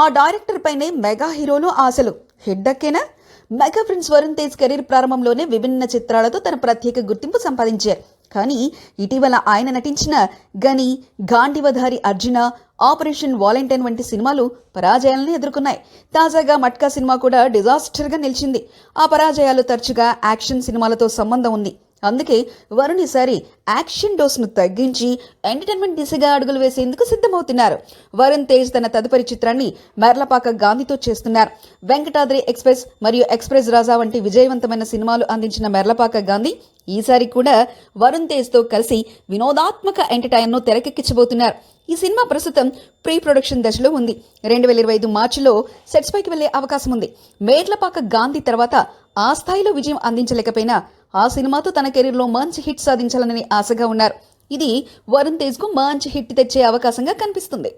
ఆ డైరెక్టర్ పైనే మెగా హీరోలు ఆశలు. హిట్ దక్కేనా? Mega prince Varun Tej career ప్రారంభంలోనే విభిన్న చిత్రాలతో తన ప్రత్యేక గుర్తింపు సంపాదించారు. కానీ ఇటీవల ఆయన నటించిన గని, గాంధీవధారి అర్జున, ఆపరేషన్ వాలంటైన్ వంటి సినిమాలు పరాజయాలను ఎదుర్కొన్నాయి. తాజాగా మట్కా సినిమా కూడా డిజాస్టర్గా నిలిచింది. ఆ పరాజయాలు తరచుగా యాక్షన్ సినిమాలతో సంబంధం ఉంది. అందుకే వరుణ్ ఈసారి యాక్షన్ డోస్ను తగ్గించి ఎంటర్టైన్మెంట్ దిశగా అడుగులు వేసేందుకు సిద్ధమవుతున్నారు. వరుణ్ తేజ్ తన తదుపరి చిత్రాన్ని మెర్లపాక గాంధీతో చేస్తున్నారు. వెంకటాద్రి ఎక్స్ప్రెస్ మరియు ఎక్స్ప్రెస్ రాజా వంటి విజయవంతమైన సినిమాలు అందించిన మెర్లపాక గాంధీ ఈసారి కూడా వరుణ్ తేజ్తో కలిసి వినోదాత్మక ఎంటర్టైన్ను తెరకెక్కించబోతున్నారు. ఈ సినిమా ప్రస్తుతం ప్రీ ప్రొడక్షన్ దశలో ఉంది. 2025 మార్చిలో సెట్స్ పైకి వెళ్లే అవకాశం ఉంది. మెర్లపాక గాంధీ తర్వాత ఆ స్థాయిలో విజయం అందించలేకపోయినా ఆ సినిమాతో తన కెరీర్లో మంచి హిట్ సాధించాలని ఆశగా ఉన్నారు. ఇది వరుణ్ తేజ్కు మంచి హిట్ తెచ్చే అవకాశంగా కనిపిస్తుంది.